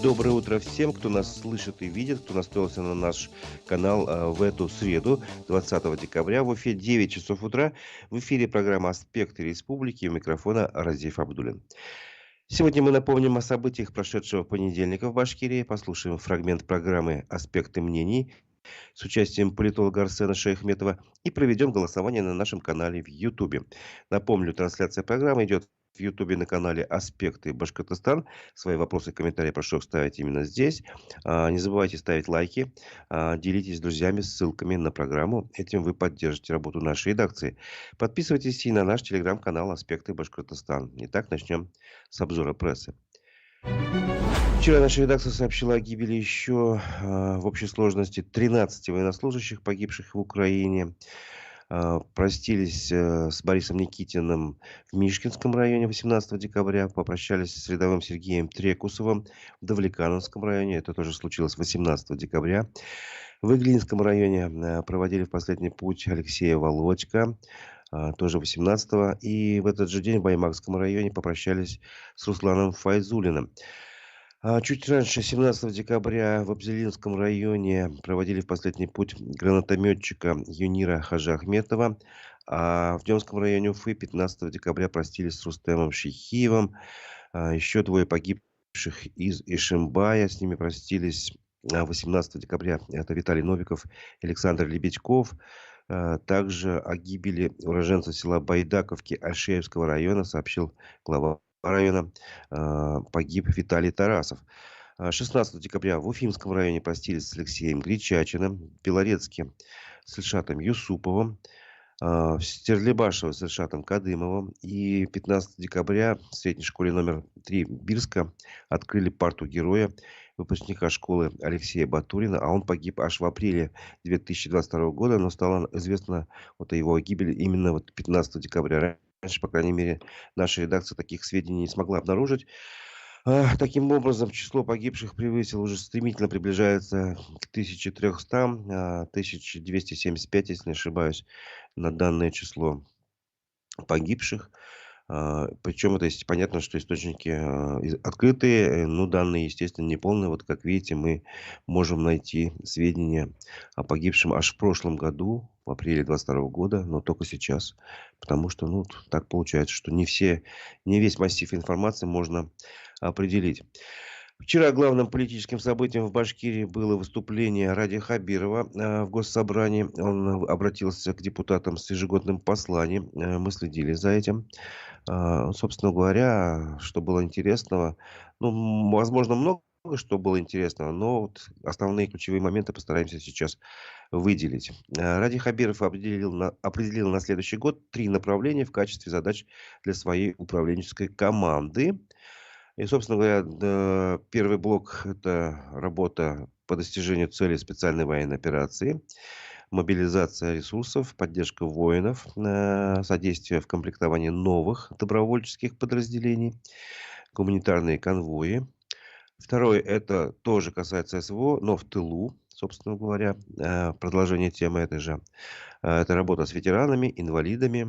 Доброе утро всем, кто нас слышит и видит, кто настроился на наш канал в эту среду, 20 декабря. В эфире 9 часов утра. В эфире программа «Аспекты республики». У микрофона Разиф Абдулин. Сегодня мы напомним о событиях прошедшего понедельника в Башкирии. Послушаем фрагмент программы «Аспекты мнений» с участием политолога Арсена Шейхметова и проведем голосование на нашем канале в Ютубе. Напомню, трансляция программы идет в Ютубе на канале «Аспекты Башкортостан». Свои вопросы и комментарии прошу ставить именно здесь. Не забывайте ставить лайки, делитесь с друзьями ссылками на программу. Этим вы поддержите работу нашей редакции. Подписывайтесь и на наш телеграм-канал «Аспекты Башкортостан». Итак, начнем с обзора прессы. Вчера наша редакция сообщила о гибели еще в общей сложности 13 военнослужащих, погибших в Украине. Простились с Борисом Никитиным в Мишкинском районе 18 декабря. Попрощались с рядовым Сергеем Трекусовым в Давлекановском районе. Это тоже случилось 18 декабря. В Иглинском районе проводили в последний путь Алексея Володька. Тоже 18-го. И в этот же день в Баймакском районе попрощались с Русланом Файзулиным. Чуть раньше, 17 декабря, в Абзелилинском районе проводили в последний путь гранатометчика Юнира Хажиахметова. А в Демском районе Уфы 15 декабря простились с Рустемом Шихиевым. Еще двое погибших из Ишимбая. С ними простились 18 декабря. Это Виталий Новиков и Александр Лебедьков. Также о гибели уроженца села Байдаковки Альшеевского района сообщил глава района, погиб Виталий Тарасов. 16 декабря в Уфимском районе простились с Алексеем Гречачиным, в Белорецке с Ильшатом Юсуповым, в Стерлибашево с Ильшатом Кадымовым. И 15 декабря в средней школе номер 3 Бирска открыли парту героя, выпускника школы Алексея Батурина, а он погиб аж в апреле 2022 года, но стало известно о его гибели именно 15 декабря. Раньше, по крайней мере, наша редакция таких сведений не смогла обнаружить. Таким образом, число погибших превысило, уже стремительно приближается к 1300, 1275, если не ошибаюсь, на данное число погибших. Причем это понятно, что источники открытые, но данные, естественно, неполные. Вот как видите, мы можем найти сведения о погибшем аж в прошлом году, в апреле 2022 года, но только сейчас. Потому что, так получается, что не весь массив информации можно определить. Вчера главным политическим событием в Башкирии было выступление Ради Хабирова в Госсобрании. Он обратился к депутатам с ежегодным посланием. Мы следили за этим. Собственно говоря, что было интересного. Возможно, много что было интересного, но основные ключевые моменты постараемся сейчас выделить. Ради Хабиров определил на следующий год 3 направления в качестве задач для своей управленческой команды. И, собственно говоря, первый блок – это работа по достижению целей специальной военной операции, мобилизация ресурсов, поддержка воинов, содействие в комплектовании новых добровольческих подразделений, гуманитарные конвои. Второе – это тоже касается СВО, но в тылу, собственно говоря, продолжение темы этой же. Это работа с ветеранами, инвалидами,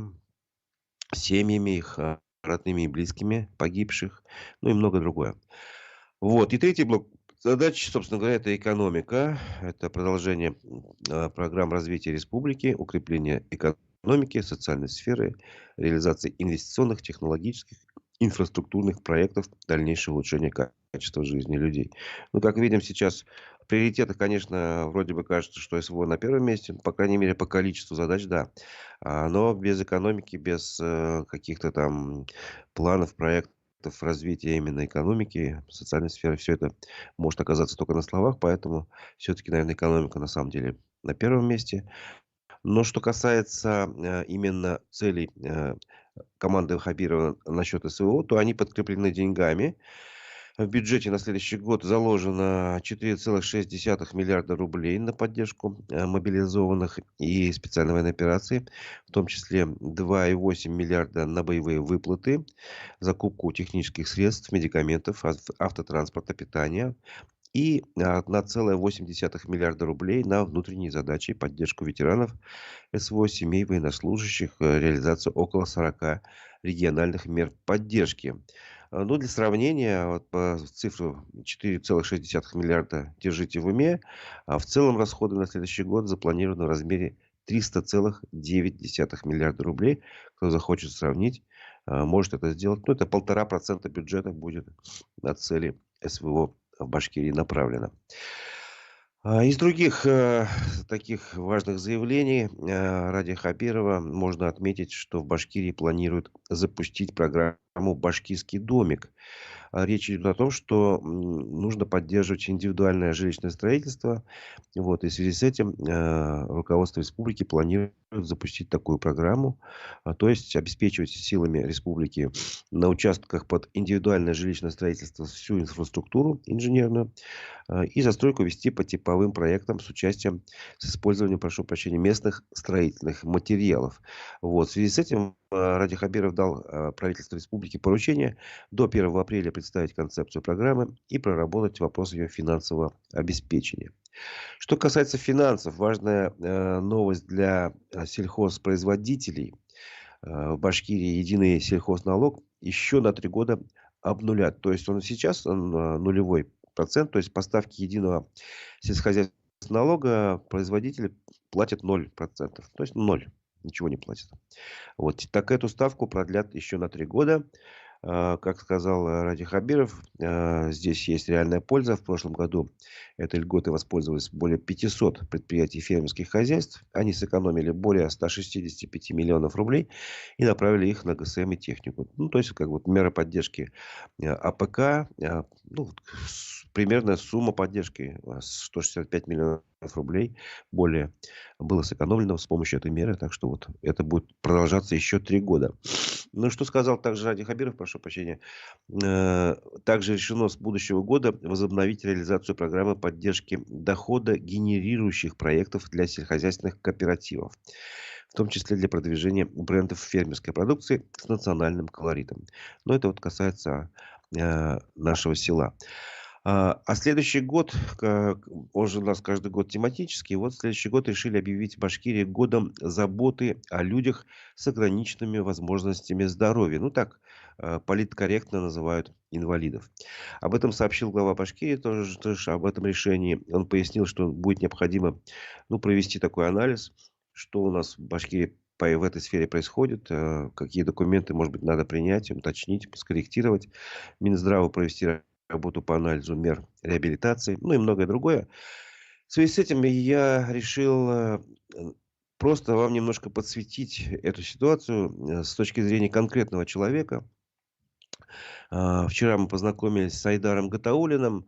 семьями их, родными и близкими погибших, и много другое. И третий блок задач, собственно говоря, это экономика. Это продолжение программ развития республики, укрепление экономики, социальной сферы, реализация инвестиционных, технологических, инфраструктурных проектов, дальнейшее улучшение качества жизни людей. Как видим сейчас, приоритеты, конечно, вроде бы кажется, что СВО на первом месте, по крайней мере, по количеству задач, да. Но без экономики, без каких-то там планов, проектов развития именно экономики, социальной сферы, все это может оказаться только на словах, поэтому все-таки, наверное, экономика на самом деле на первом месте. Но что касается именно целей команды Хабирова насчет СВО, то они подкреплены деньгами. В бюджете на следующий год заложено 4,6 миллиарда рублей на поддержку мобилизованных и специальной военной операции, в том числе 2,8 миллиарда на боевые выплаты, закупку технических средств, медикаментов, автотранспорта, питания и 1,8 миллиарда рублей на внутренние задачи, поддержку ветеранов СВО, семей военнослужащих, реализацию около 40 региональных мер поддержки. Ну, для сравнения, вот по цифру 4,6 миллиарда держите в уме, а в целом расходы на следующий год запланированы в размере 300,9 миллиарда рублей. Кто захочет сравнить, может это сделать. Ну, это 1,5% бюджета будет на цели СВО в Башкирии направлено. Из других таких важных заявлений Ради Хабирова можно отметить, что в Башкирии планируют запустить программу «Башкирский домик». Речь идет о том, что нужно поддерживать индивидуальное жилищное строительство. Вот, и в связи с этим руководство республики планирует запустить такую программу, то есть обеспечивать силами республики на участках под индивидуальное жилищное строительство всю инфраструктуру инженерную и застройку вести по типовым проектам с участием, с использованием, прошу прощения, местных строительных материалов. Вот, в связи с этим Ради Хабиров дал правительству республики поручение до 1 апреля представить концепцию программы и проработать вопрос ее финансового обеспечения. Что касается финансов, важная новость для сельхозпроизводителей. В Башкирии единый сельхозналог еще на 3 года обнулят. То есть он сейчас нулевой процент, то есть по ставке единого сельскохозяйственного налога производители платят 0%. То есть ноль. Ничего не платят. Вот. Так эту ставку продлят еще на 3 года. Как сказал Ради Хабиров, здесь есть реальная польза. В прошлом году этой льготой воспользовались более 500 предприятий и фермерских хозяйств. Они сэкономили более 165 миллионов рублей и направили их на ГСМ и технику. Ну, то есть, как вот мера поддержки АПК, ну, примерная сумма поддержки 165 миллионов рублей более было сэкономлено с помощью этой меры. Так что вот это будет продолжаться еще 3 года. Ну, что сказал также Ради Хабиров, прошу прощения. Также решено с будущего года возобновить реализацию программы поддержки дохода генерирующих проектов для сельскохозяйственных кооперативов. В том числе для продвижения брендов фермерской продукции с национальным колоритом. Но это вот касается нашего села. А следующий год, он же у нас каждый год тематический, вот следующий год решили объявить в Башкирии годом заботы о людях с ограниченными возможностями здоровья. Ну так, политкорректно называют инвалидов. Об этом сообщил глава Башкирии, тоже об этом решении. Он пояснил, что будет необходимо провести такой анализ, что у нас в Башкирии в этой сфере происходит, какие документы, может быть, надо принять, уточнить, скорректировать. Минздраву провести работу по анализу мер реабилитации, ну и многое другое. В связи с этим я решил просто вам немножко подсветить эту ситуацию с точки зрения конкретного человека. Вчера мы познакомились с Айдаром Гатауллиным,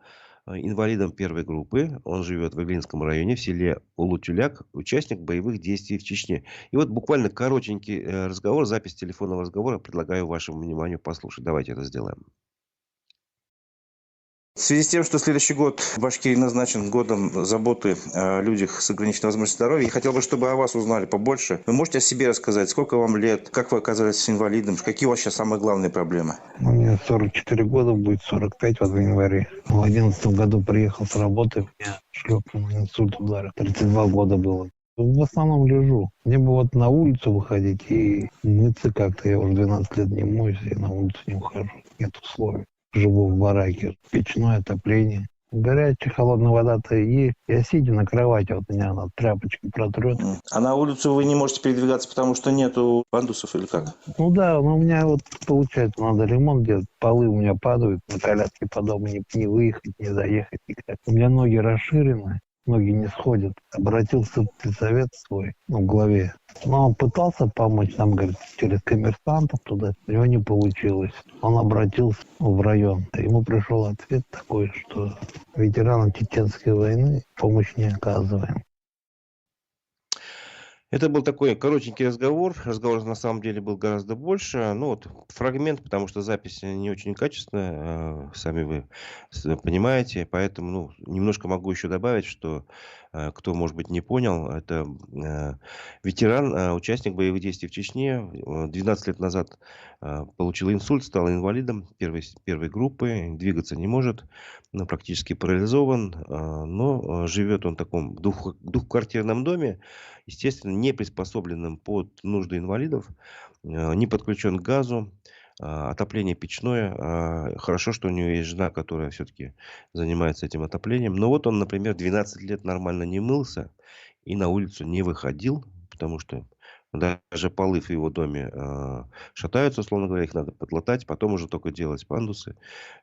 инвалидом первой группы. Он живет в Иглинском районе, в селе Улутюляк, участник боевых действий в Чечне. И вот буквально коротенький разговор, запись телефонного разговора предлагаю вашему вниманию послушать. Давайте это сделаем. В связи с тем, что следующий год в Башкирии назначен годом заботы о людях с ограниченной возможностью здоровья, я хотел бы, чтобы о вас узнали побольше. Вы можете о себе рассказать? Сколько вам лет? Как вы оказались инвалидом? Какие у вас сейчас самые главные проблемы? Мне 44 года, будет 45 в январе. В 2011 году приехал с работы, меня шлепнул инсульт удара. 32 года было. В основном лежу. Мне бы вот на улицу выходить и мыться как-то. Я уже 12 лет не моюсь, и на улицу не ухожу. Нет условий. Живу в бараке. Печное отопление. Горячая, холодная вода-то есть. Я сидя на кровати, вот меня она тряпочкой протрет. А на улицу вы не можете передвигаться, потому что нету пандусов или как? Ну да, но у меня вот получается, надо ремонт делать. Полы у меня падают, на коляске по дому не выехать, не заехать никак. У меня ноги расширены, ноги не сходят. Обратился в спецсовет свой, в главе. Но он пытался помочь, там, говорит, через коммерсантов туда. У него не получилось. Он обратился в район. Ему пришел ответ такой, что ветеранам Чеченской войны помощь не оказываем. Это был такой коротенький разговор. Разговор на самом деле был гораздо больше. Ну вот фрагмент, потому что запись не очень качественная, сами вы понимаете. Поэтому немножко могу еще добавить, что кто, может быть, не понял, это ветеран, участник боевых действий в Чечне. 12 лет назад получил инсульт, стал инвалидом первой группы, двигаться не может, практически парализован, но живет он в таком двухквартирном доме, естественно, не приспособленным под нужды инвалидов, не подключен к газу, Отопление печное. Хорошо, что у него есть жена, которая все-таки занимается этим отоплением. Но вот он, например, 12 лет нормально не мылся и на улицу не выходил, потому что даже полы в его доме шатаются, условно говоря, их надо подлатать, потом уже только делать пандусы.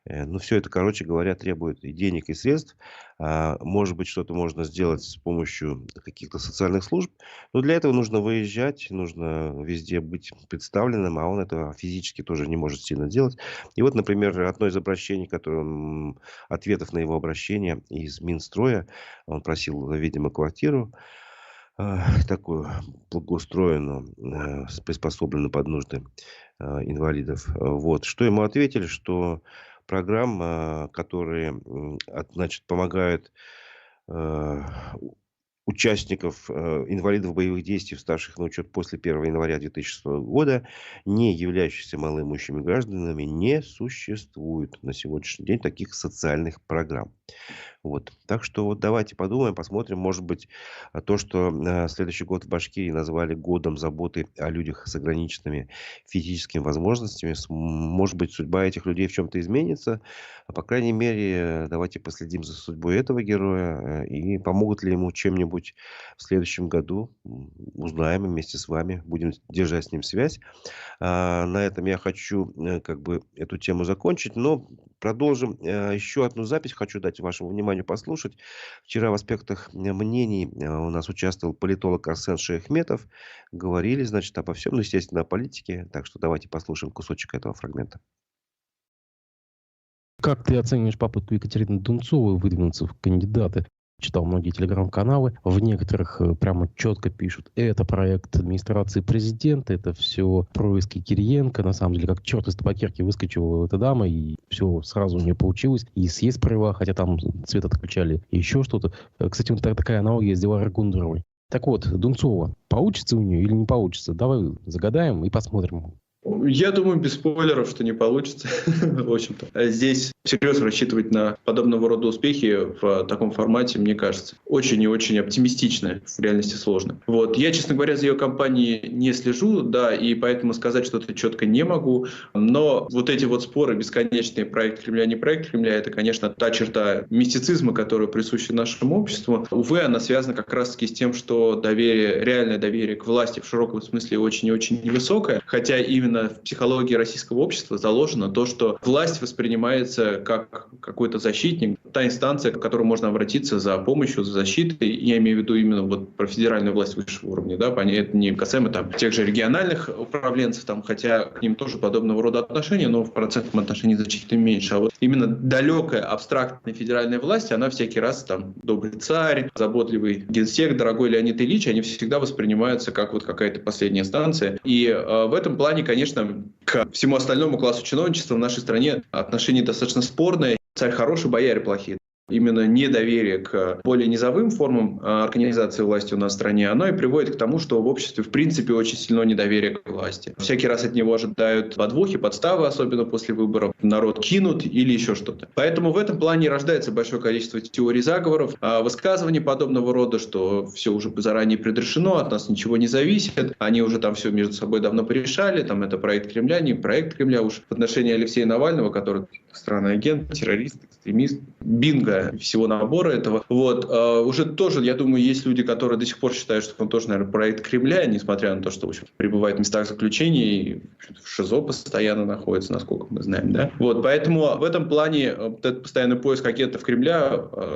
Ну, все это, короче говоря, требует и денег, и средств. Может быть, что-то можно сделать с помощью каких-то социальных служб. Но для этого нужно выезжать, нужно везде быть представленным, а он этого физически тоже не может сильно делать. И вот, например, одно из обращений, ответов на его обращение из Минстроя, он просил, видимо, квартиру такую благоустроенную, приспособленную под нужды инвалидов. Вот. Что ему ответили, что программ, которые значит, помогают участников, инвалидов боевых действий, вставших на учет после 1 января 2006 года, не являющихся малоимущими гражданами, не существует на сегодняшний день таких социальных программ. Вот. Так что вот давайте подумаем, посмотрим. Может быть, то, что следующий год в Башкирии назвали годом заботы о людях с ограниченными физическими возможностями, может быть, судьба этих людей в чем-то изменится. По крайней мере, давайте последим за судьбой этого героя. И помогут ли ему чем-нибудь в следующем году, узнаем вместе с вами. Будем держать с ним связь. На этом я хочу как бы эту тему закончить, но продолжим. Еще одну запись хочу дать вашему вниманию послушать. Вчера в аспектах мнений у нас участвовал политолог Арсен Шейхметов. Говорили, значит, обо всем, ну, естественно, о политике. Так что давайте послушаем кусочек этого фрагмента. Как ты оцениваешь попытку Екатерины Дунцовой выдвинуться в кандидаты? Читал многие телеграм-каналы, в некоторых прямо четко пишут, это проект администрации президента, это все происки Кириенко. На самом деле, как черт из табакерки выскочила эта дама, и все сразу у нее получилось. И съезд провела, хотя там свет отключали, и еще что-то. Кстати, вот такая аналогия с Диларой Гундеровой. Так вот, Дунцова, получится у нее или не получится? Давай загадаем и посмотрим. Я думаю, без спойлеров, что не получится. В общем-то, здесь всерьез рассчитывать на подобного рода успехи в таком формате, мне кажется, очень и очень оптимистично, в реальности сложно. Вот. Я, честно говоря, за ее кампанией не слежу, да, и поэтому сказать что-то четко не могу. Но вот эти вот споры бесконечные, проект Кремля, не проект Кремля, это, конечно, та черта мистицизма, которая присуща нашему обществу. Увы, она связана как раз-таки с тем, что доверие, реальное доверие к власти в широком смысле очень и очень невысокое, хотя именно в психологии российского общества заложено то, что власть воспринимается как какой-то защитник, та инстанция, к которой можно обратиться за помощью, за защитой. Я имею в виду именно вот про федеральную власть высшего уровня. Да? Это не касаемо там, тех же региональных управленцев, там, хотя к ним тоже подобного рода отношения, но в процентном отношении значительно меньше. А вот именно далекая, абстрактная федеральная власть, она всякий раз, там, добрый царь, заботливый генсек, дорогой Леонид Ильич, они всегда воспринимаются как вот какая-то последняя инстанция. И в этом плане, конечно, к всему остальному классу чиновничества в нашей стране отношение достаточно спорное. Царь хороший, бояре плохие. Именно недоверие к более низовым формам организации власти у нас в стране, оно и приводит к тому, что в обществе в принципе очень сильно недоверие к власти. Всякий раз от него ожидают подвохи, подставы, особенно после выборов. Народ кинут или еще что-то. Поэтому в этом плане рождается большое количество теорий заговоров, высказываний подобного рода, что все уже заранее предрешено, от нас ничего не зависит, они уже там все между собой давно порешали, там это проект Кремля, не проект Кремля, уж в отношении Алексея Навального, который странный агент, террорист, экстремист, бинго всего набора этого. Вот. Уже тоже, я думаю, есть люди, которые до сих пор считают, что он тоже, наверное, проект Кремля, несмотря на то, что в общем, пребывает в местах заключения и в ШИЗО постоянно находится, насколько мы знаем. Да? Вот. Поэтому в этом плане вот этот постоянный поиск агентов Кремля,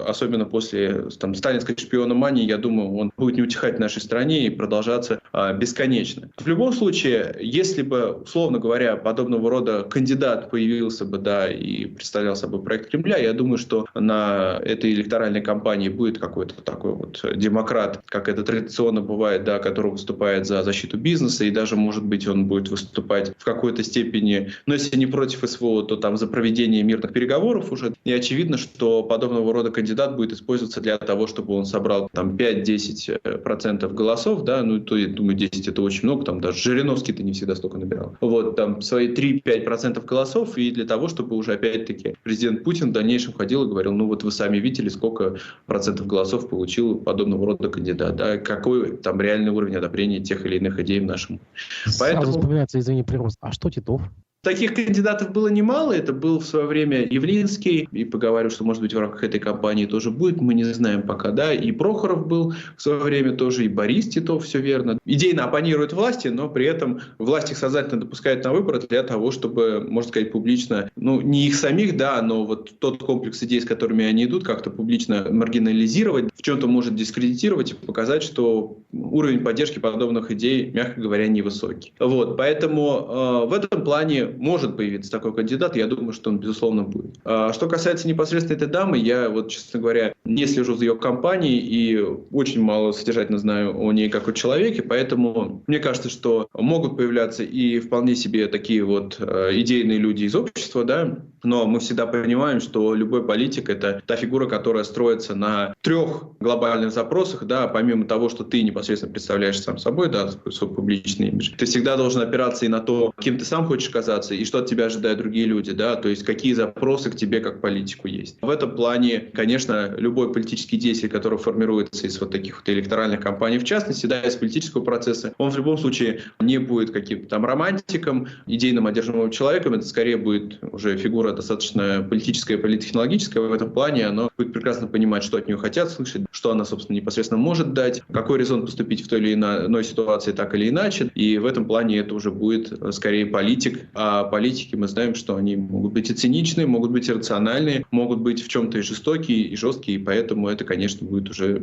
особенно после там, сталинской шпиономании, я думаю, он будет не утихать в нашей стране и продолжаться бесконечно. В любом случае, если бы, условно говоря, подобного рода кандидат появился бы, да, и представлял собой проект Кремля, я думаю, что на этой электоральной кампании будет какой-то такой вот демократ, как это традиционно бывает, да, который выступает за защиту бизнеса, и даже, может быть, он будет выступать в какой-то степени, но если не против СВО, то там за проведение мирных переговоров уже. И очевидно, что подобного рода кандидат будет использоваться для того, чтобы он собрал там 5-10% голосов, да, ну, то, я думаю, 10 это очень много, там даже Жириновский-то не всегда столько набирал. Вот, там свои 3-5% голосов, и для того, чтобы уже опять-таки президент Путин в дальнейшем ходил и говорил, ну вот вы сами видели, сколько процентов голосов получил подобного рода кандидат, да, какой там реальный уровень одобрения тех или иных идей в нашем. Сразу вспоминается, извини, прирост. А что Титов? Таких кандидатов было немало. Это был в свое время Явлинский. И поговорю, что, может быть, в рамках этой кампании тоже будет. Мы не знаем пока, да. И Прохоров был в свое время тоже. И Борис Титов, все верно. Идейно оппонирует власти, но при этом власть их сознательно допускает на выборы для того, чтобы, можно сказать, публично, ну, не их самих, да, но вот тот комплекс идей, с которыми они идут, как-то публично маргинализировать, в чем-то может дискредитировать и показать, что уровень поддержки подобных идей, мягко говоря, невысокий. Вот. Поэтому в этом плане может появиться такой кандидат, я думаю, что он, безусловно, будет. Что касается непосредственно этой дамы, я, вот, честно говоря, не слежу за ее кампанией и очень мало содержательно знаю о ней как о человеке, поэтому мне кажется, что могут появляться и вполне себе такие вот идейные люди из общества, да, но мы всегда понимаем, что любой политик — это та фигура, которая строится на 3 глобальных запросах, да, помимо того, что ты непосредственно представляешь сам собой, да, свой публичный имидж. Ты всегда должен опираться и на то, кем ты сам хочешь казаться, и что от тебя ожидают другие люди, да, то есть какие запросы к тебе как политику есть. В этом плане, конечно, любой политический деятель, который формируется из вот таких вот электоральных кампаний, в частности, да, из политического процесса, он в любом случае не будет каким-то там романтиком, идейным одержимым человеком, это скорее будет уже фигура достаточно политическая, политтехнологическая. В этом плане она будет прекрасно понимать, что от нее хотят слышать, что она, собственно, непосредственно может дать, какой резон поступить в той или иной ситуации так или иначе. И в этом плане это уже будет скорее политик. А политики, мы знаем, что они могут быть и циничные, могут быть и рациональные, могут быть в чем-то и жестокие, и жесткие. И поэтому это, конечно, будет уже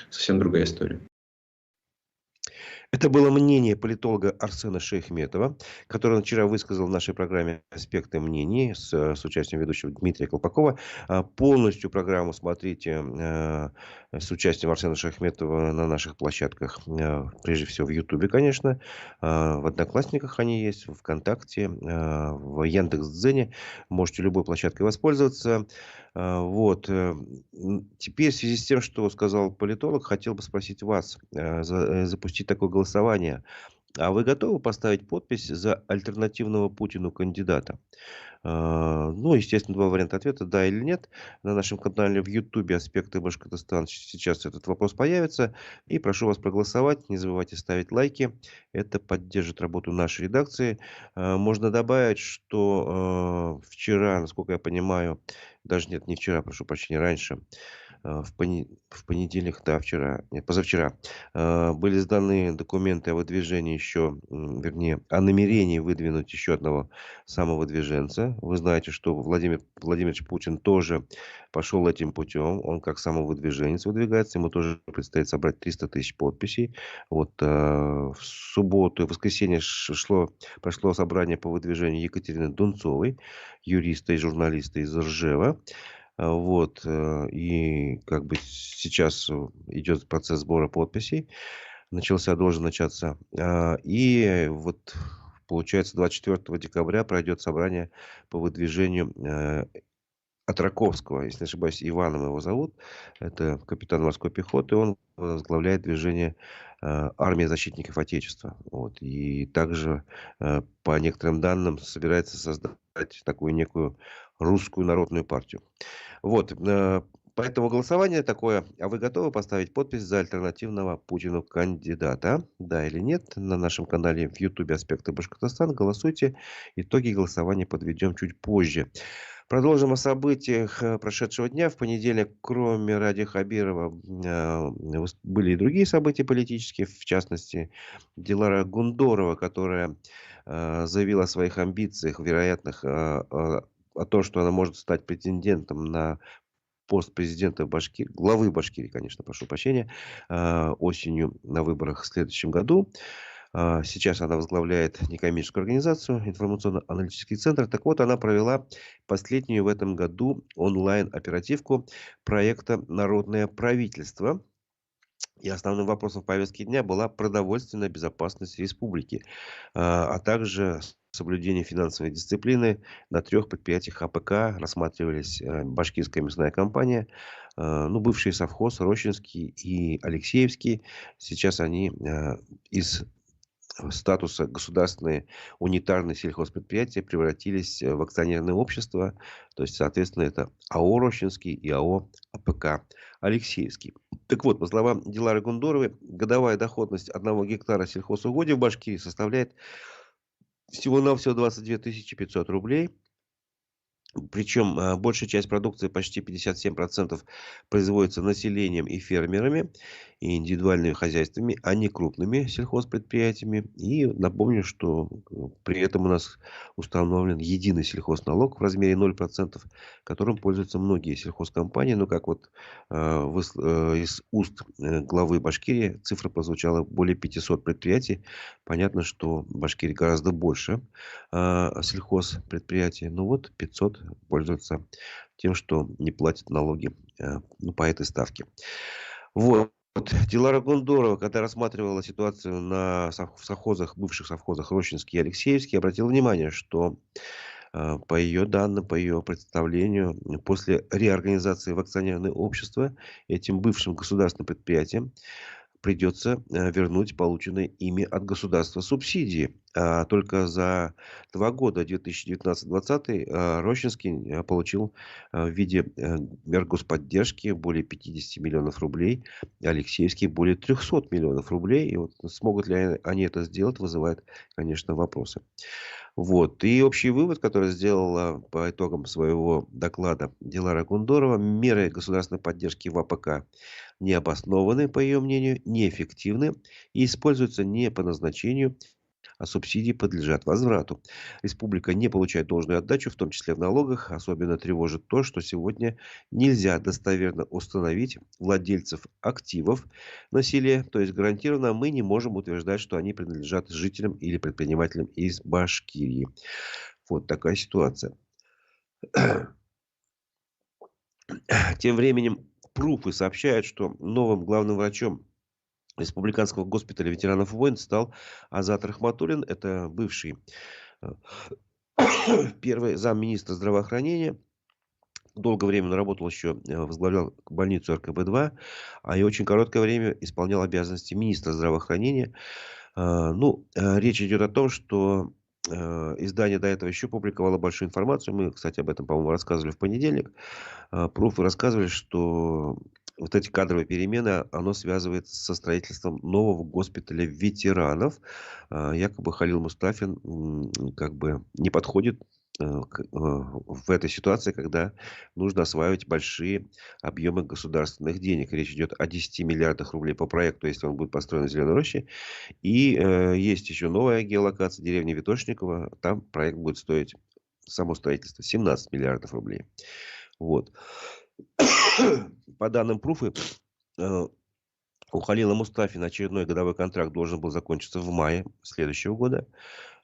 совсем другая история. Это было мнение политолога Арсена Шейхметова, который он вчера высказал в нашей программе «Аспекты мнений» с участием ведущего Дмитрия Колпакова. Полностью программу смотрите с участием Арсена Шейхметова на наших площадках. Прежде всего в Ютубе, конечно. В Одноклассниках они есть, в ВКонтакте, в Яндекс.Дзене. Можете любой площадкой воспользоваться. Вот. Теперь в связи с тем, что сказал политолог, хотел бы спросить вас, запустить такое голосование. А вы готовы поставить подпись за альтернативного Путину кандидата? Ну, естественно, два варианта ответа, да или нет. На нашем канале в Ютубе «Аспекты Башкортостана» сейчас этот вопрос появится. И прошу вас проголосовать. Не забывайте ставить лайки. Это поддержит работу нашей редакции. Можно добавить, что вчера, насколько я понимаю, даже нет, не вчера, прошу прощения, раньше, в понедельник, да, вчера, нет, позавчера, были сданы документы о выдвижении еще, вернее, о намерении выдвинуть еще одного самовыдвиженца. Вы знаете, что Владимир Владимирович Путин тоже пошел этим путем. Он как самовыдвиженец выдвигается. Ему тоже предстоит собрать 300 тысяч подписей. Вот в субботу и воскресенье прошло собрание по выдвижению Екатерины Дунцовой, юриста и журналиста из Ржева. Вот. И как бы сейчас идет процесс сбора подписей. Должен начаться. И вот, получается, 24 декабря пройдет собрание по выдвижению Отраковского, если не ошибаюсь, Иваном его зовут. Это капитан морской пехоты. Он возглавляет движение армия защитников Отечества. Вот. И также, по некоторым данным, собирается создать такую некую русскую народную партию. Вот. Поэтому голосование такое. А вы готовы поставить подпись за альтернативного Путину кандидата? Да или нет? На нашем канале в Ютубе «Аспекты Башкортостана» голосуйте. Итоги голосования подведем чуть позже. Продолжим о событиях прошедшего дня. В понедельник, кроме Ради Хабирова, были и другие события политические. В частности, Дилара Гундорова, которая заявила о своих амбициях, вероятных, о том, что она может стать претендентом на пост президента главы Башкирии, конечно, прошу прощения, осенью на выборах в следующем году. Сейчас она возглавляет некоммерческую организацию, информационно-аналитический центр. Так вот, она провела последнюю в этом году онлайн-оперативку проекта «Народное правительство». И основным вопросом в повестке дня была продовольственная безопасность республики, а также соблюдение финансовой дисциплины. На 3 предприятиях АПК рассматривались Башкирская мясная компания, бывший совхоз Рощинский и Алексеевский. Сейчас они из статуса государственные унитарные сельхозпредприятия превратились в акционерное общество. То есть, соответственно, это АО Рощинский и АО АПК Алексеевский. Так вот, по словам Дилары Гундоровой, годовая доходность 1 гектара сельхозугодий в Башкирии составляет Всего-навсего 22 500 рублей. Причем большая часть продукции, почти 57%, производится населением и фермерами, и индивидуальными хозяйствами, а не крупными сельхозпредприятиями. И напомню, что при этом у нас установлен единый сельхозналог в размере 0%, которым пользуются многие сельхозкомпании. Но как вот из уст главы Башкирии цифра прозвучала более 500 предприятий. Понятно, что в Башкирии гораздо больше сельхозпредприятий. Ну вот 500 пользуются тем, что не платят налоги по этой ставке. Вот. Дилара Гундорова, когда рассматривала ситуацию в совхозах, бывших совхозах Рощинский и Алексеевский, обратила внимание, что по ее данным, по ее представлению, после реорганизации в акционерное общество этим бывшим государственным предприятиям придется вернуть полученные ими от государства субсидии. А только за 2 года, 2019-2020, Рощинский получил в виде мер господдержки более 50 миллионов рублей, Алексеевский более 300 миллионов рублей. И вот смогут ли они это сделать, вызывает, конечно, вопросы. Вот. И общий вывод, который сделала по итогам своего доклада Дилара Гундорова: меры государственной поддержки в АПК не обоснованы, по ее мнению, неэффективны и используются не по назначению, а субсидии подлежат возврату. Республика не получает должную отдачу, в том числе в налогах. Особенно тревожит то, что сегодня нельзя достоверно установить владельцев активов на селе. То есть гарантированно мы не можем утверждать, что они принадлежат жителям или предпринимателям из Башкирии. Вот такая ситуация. Тем временем ПРУФы сообщают, что новым главным врачом Республиканского госпиталя ветеранов войн стал Азат Рахматуллин. Это бывший первый замминистра здравоохранения. Долгое время он работал еще, возглавлял больницу РКБ-2, и очень короткое время исполнял обязанности министра здравоохранения. Речь идет о том, что издание до этого еще публиковало большую информацию. Мы, кстати, об этом, по-моему, рассказывали в понедельник. Пруфы рассказывали, что вот эти кадровые перемены, оно связывается со строительством нового госпиталя ветеранов. Якобы Халил Мустафин как бы не подходит в этой ситуации, когда нужно осваивать большие объемы государственных денег. Речь идет о 10 миллиардах рублей по проекту, если он будет построен в Зеленой Роще. И есть еще новая геолокация, деревня Витошниково. Там проект будет стоить, само строительство, 17 миллиардов рублей. Вот. По данным Пруфы, у Халила Мустафина очередной годовой контракт должен был закончиться в мае следующего года.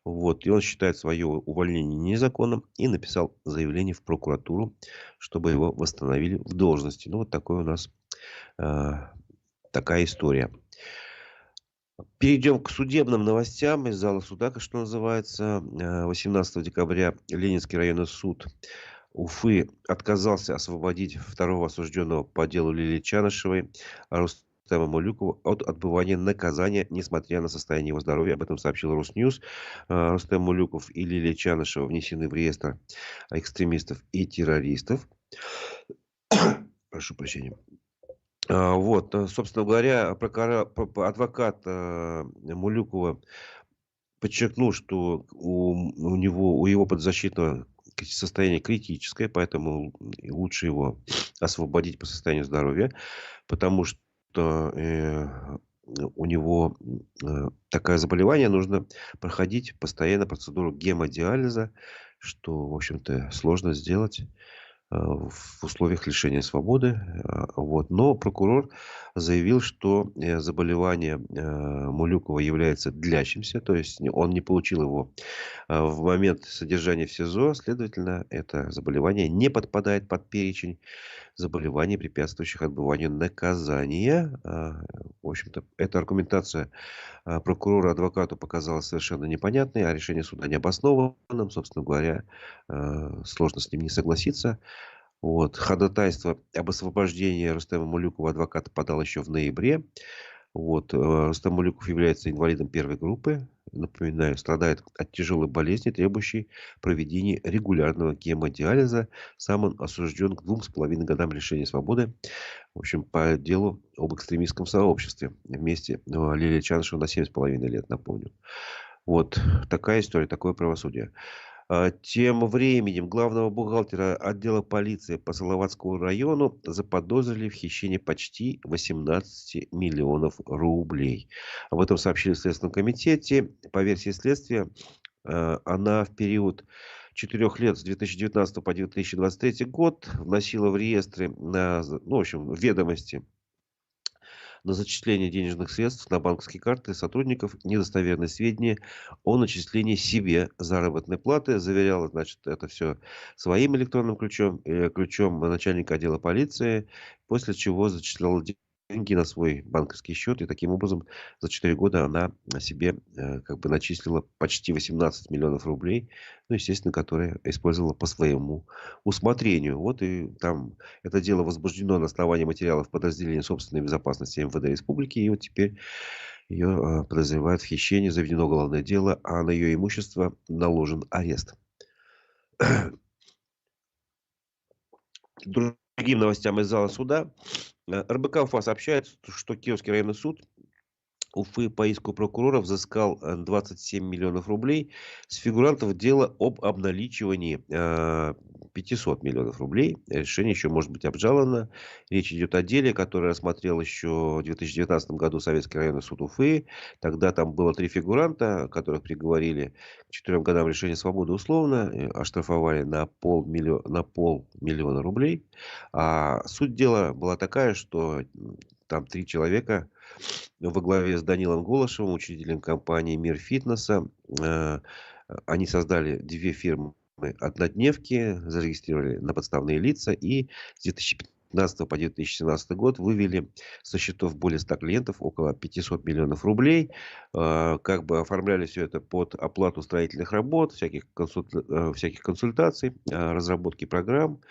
Вот. И он считает свое увольнение незаконным и написал заявление в прокуратуру, чтобы его восстановили в должности. Ну, вот такой у нас такая история. Перейдем к судебным новостям из зала суда, что называется. 18 декабря Ленинский районный суд Уфы отказался освободить второго осужденного по делу Лилии Чанышевой, Рустема Мулюкова, от отбывания наказания, несмотря на состояние его здоровья. Об этом сообщил Русньюз. Рустем Мулюков и Лилия Чанышева внесены в реестр экстремистов и террористов. Прошу прощения. Вот, собственно говоря, адвокат Мулюкова подчеркнул, что у его подзащитного состояние критическое, поэтому лучше его освободить по состоянию здоровья, потому что у него такое заболевание, нужно проходить постоянно процедуру гемодиализа, что, в общем-то, сложно сделать в условиях лишения свободы. Вот. Но прокурор заявил, что заболевание Мулюкова является длящимся, то есть он не получил его в момент содержания в СИЗО, следовательно, это заболевание не подпадает под перечень заболеваний, препятствующих отбыванию наказания. В общем-то, эта аргументация прокурора адвокату показалась совершенно непонятной, а решение суда необоснованным. Собственно говоря, сложно с ним не согласиться. Вот. Ходатайство об освобождении Рустема Мулюкова адвокат подал еще в ноябре. Вот. Рустем Мулюков является инвалидом первой группы. Напоминаю, страдает от тяжелой болезни, требующей проведения регулярного гемодиализа. Сам он осужден к 2,5 годам лишения свободы. В общем, по делу об экстремистском сообществе. Вместе Лилия Чанышева на 7,5 лет, напомню. Вот такая история, такое правосудие. Тем временем главного бухгалтера отдела полиции по Салаватскому району заподозрили в хищении почти 18 миллионов рублей. Об этом сообщили в Следственном комитете. По версии следствия, она в период 4 лет с 2019 по 2023 год вносила в реестры, ну, в общем, в ведомости на зачисление денежных средств на банковские карты сотрудников недостоверные сведения о начислении себе заработной платы. Заверяла, значит, это все своим электронным ключом, ключом начальника отдела полиции, после чего зачисляла деньги на свой банковский счет. И таким образом за 4 года она себе как бы начислила почти 18 миллионов рублей, ну, естественно, которые использовала по своему усмотрению. Вот и там это дело возбуждено на основании материалов подразделения собственной безопасности МВД Республики. И вот теперь ее подозревают в хищении, заведено уголовное дело, а на ее имущество наложен арест. Другим новостям из зала суда. РБК Уфа сообщает, что Кировский районный суд Уфы по иску прокурора взыскал 27 миллионов рублей с фигурантов дела об обналичивании 500 миллионов рублей. Решение еще может быть обжаловано. Речь идет о деле, которое рассмотрел еще в 2019 году Советский районный суд Уфы. Тогда там было 3 фигуранта, которых приговорили к 4 годам лишения свободы условно, оштрафовали на полмиллиона рублей. А суть дела была такая, что там 3 человека во главе с Данилом Голышевым, учредителем компании «Мир фитнеса». Они создали 2 фирмы однодневки, зарегистрировали на подставные лица и с 2015 по 2017 год вывели со счетов более 100 клиентов около 500 миллионов рублей. Как бы оформляли все это под оплату строительных работ, всяких консультаций, разработки программ.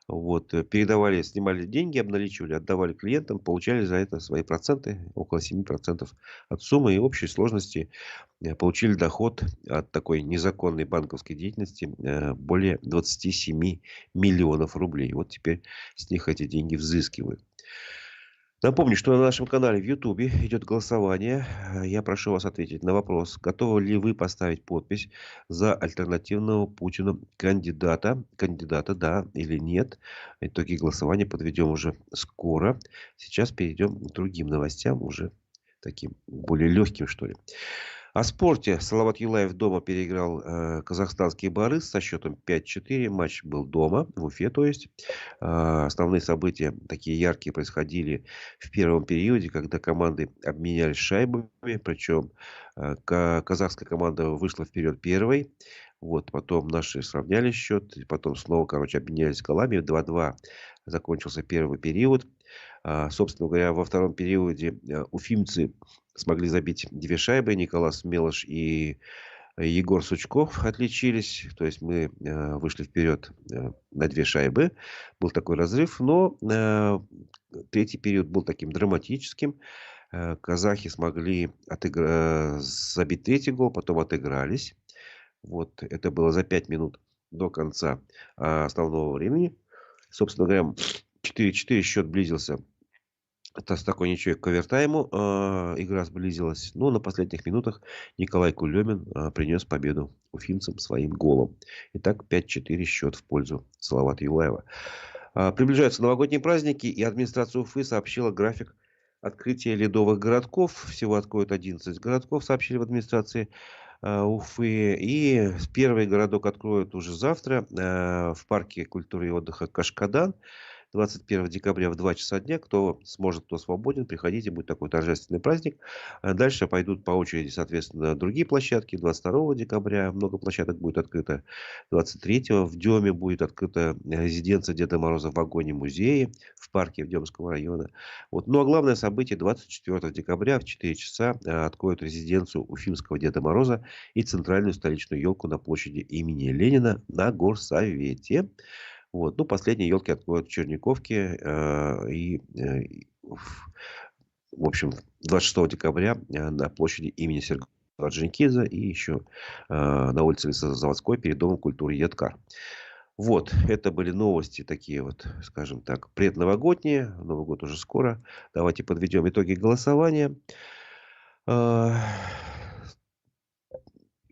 Вот, снимали деньги, обналичивали, отдавали клиентам, получали за это свои проценты, около 7% от суммы. И в общей сложности получили доход от такой незаконной банковской деятельности более 27 миллионов рублей. Вот теперь с них эти деньги взыскивают. Напомню, что на нашем канале в Ютубе идет голосование. Я прошу вас ответить на вопрос, готовы ли вы поставить подпись за альтернативного Путину кандидата, да или нет. Итоги голосования подведем уже скоро. Сейчас перейдем к другим новостям, уже таким более легким, что ли. О спорте. Салават Юлаев дома переиграл казахстанский Барыс со счетом 5-4. Матч был дома, в Уфе, то есть. Основные события такие яркие происходили в первом периоде, когда команды обменялись шайбами. Причем казахская команда вышла вперед первой. Вот, потом наши сравняли счет. Потом снова, обменялись голами. 2-2 закончился первый период. Собственно говоря, во втором периоде уфимцы смогли забить 2 шайбы. Николас Мелош и Егор Сучков отличились. То есть мы вышли вперед на 2 шайбы. Был такой разрыв. Но третий период был таким драматическим. Казахи смогли забить третий гол. Потом отыгрались. Вот это было за 5 минут до конца основного времени. Собственно говоря, 4-4 счет близился. Это с такой ничьей к овертайму игра сблизилась. Но на последних минутах Николай Кулемин принес победу уфимцам своим голом. Итак, 5-4 счет в пользу Салавата Юлаева. Приближаются новогодние праздники, и администрация Уфы сообщила график открытия ледовых городков. Всего откроют 11 городков, сообщили в администрации Уфы. И первый городок откроют уже завтра в парке культуры и отдыха Кашкадан. 21 декабря в 2 часа дня. Кто сможет, кто свободен, приходите, будет такой торжественный праздник. Дальше пойдут по очереди, соответственно, другие площадки. 22 декабря много площадок будет открыто. 23 в Деме будет открыта резиденция Деда Мороза в вагоне-музее в парке Демского района. Вот. Ну а главное событие 24 декабря в 4 часа откроют резиденцию Уфимского Деда Мороза и центральную столичную елку на площади имени Ленина на Горсовете. Вот. Ну, последние елки откроют в Черниковке. В общем, 26 декабря на площади имени Сергея Орджоникидзе и еще на улице Лесозаводской перед Домом культуры Едкар. Вот, это были новости такие вот, скажем так, предновогодние. Новый год уже скоро. Давайте подведем итоги голосования.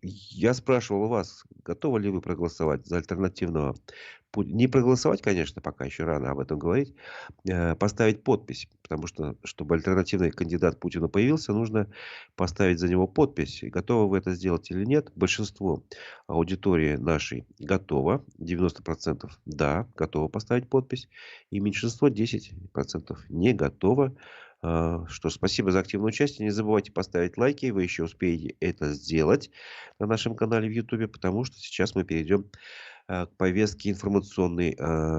Я спрашивал вас, готовы ли вы проголосовать за альтернативного не проголосовать, конечно, пока еще рано об этом говорить, поставить подпись. Потому что, чтобы альтернативный кандидат Путину появился, нужно поставить за него подпись. И готовы вы это сделать или нет? Большинство аудитории нашей готово. 90% да, готово поставить подпись. И меньшинство 10% не готово. Что ж, спасибо за активное участие. Не забывайте поставить лайки. Вы еще успеете это сделать на нашем канале в YouTube, потому что сейчас мы перейдем к повестке информационной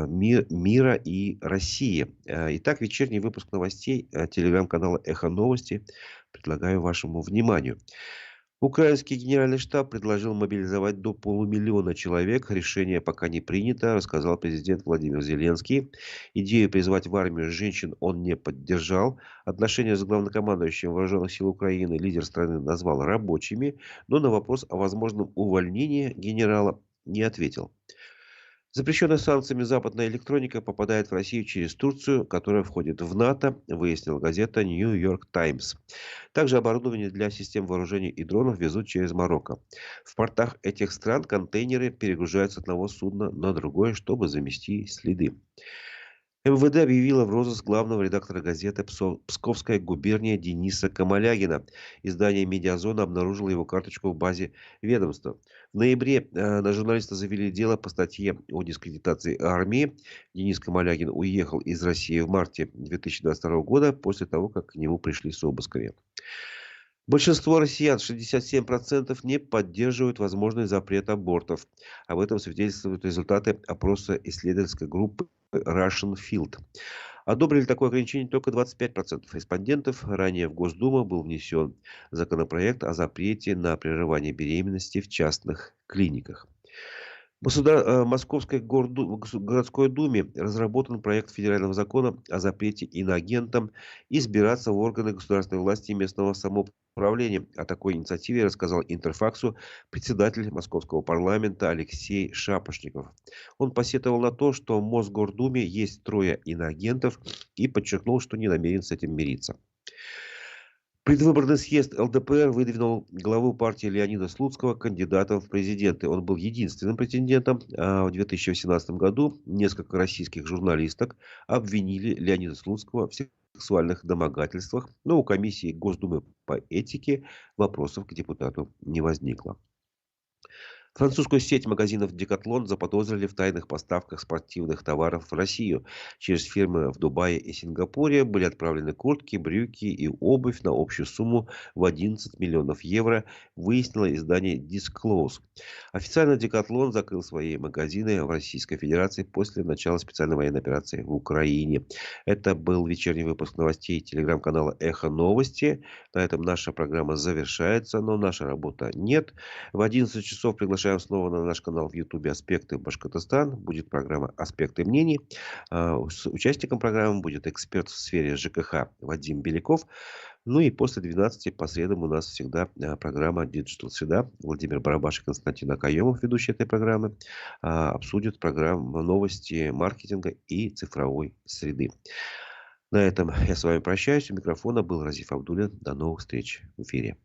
мира и России. Итак, вечерний выпуск новостей телеграм-канала «Эхо Новости» предлагаю вашему вниманию. Украинский генеральный штаб предложил мобилизовать до 500 000 человек. Решение пока не принято, рассказал президент Владимир Зеленский. Идею призвать в армию женщин он не поддержал. Отношения с главнокомандующим Вооруженных сил Украины лидер страны назвал рабочими, но на вопрос о возможном увольнении генерала не ответил. Запрещенная санкциями западная электроника попадает в Россию через Турцию, которая входит в НАТО, выяснила газета New York Times. Также оборудование для систем вооружений и дронов везут через Марокко. В портах этих стран контейнеры перегружаются с одного судна на другое, чтобы замести следы. МВД объявила в розыск главного редактора газеты «Псковская губерния» Дениса Камалягина. Издание «Медиазона» обнаружило его карточку в базе ведомства. В ноябре на журналиста завели дело по статье о дискредитации армии. Денис Камалягин уехал из России в марте 2022 года после того, как к нему пришли с обысками. Большинство россиян, 67%, не поддерживают возможный запрет абортов. Об этом свидетельствуют результаты опроса исследовательской группы Russian Field. Одобрили такое ограничение только 25% респондентов. Ранее в Госдуму был внесен законопроект о запрете на прерывание беременности в частных клиниках. В Московской городской думе разработан проект федерального закона о запрете иноагентам избираться в органы государственной власти и местного самоуправления. О такой инициативе рассказал Интерфаксу председатель Московского парламента Алексей Шапошников. Он посетовал на то, что в Мосгордуме есть 3 иноагентов, и подчеркнул, что не намерен с этим мириться. Предвыборный съезд ЛДПР выдвинул главу партии Леонида Слуцкого кандидатом в президенты. Он был единственным претендентом. В 2018 году несколько российских журналисток обвинили Леонида Слуцкого в сексуальных домогательствах, но у комиссии Госдумы по этике вопросов к депутату не возникло. Французскую сеть магазинов «Декатлон» заподозрили в тайных поставках спортивных товаров в Россию. Через фирмы в Дубае и Сингапуре были отправлены куртки, брюки и обувь на общую сумму в 11 миллионов евро, выяснило издание Disclose. Официально «Декатлон» закрыл свои магазины в Российской Федерации после начала специальной военной операции в Украине. Это был вечерний выпуск новостей телеграм-канала «Эхо Новости». На этом наша программа завершается, но наша работа нет. В 11 часов приглашаем снова на наш канал в YouTube «Аспекты Башкортостан». Будет программа «Аспекты мнений». С участником программы будет эксперт в сфере ЖКХ Вадим Беляков. Ну и после 12 по средам у нас всегда программа Digital Среда. Владимир Барабаш и Константин Акаемов, ведущие этой программы, обсудят программу новости маркетинга и цифровой среды. На этом я с вами прощаюсь. У микрофона был Разиф Абдуллин. До новых встреч в эфире.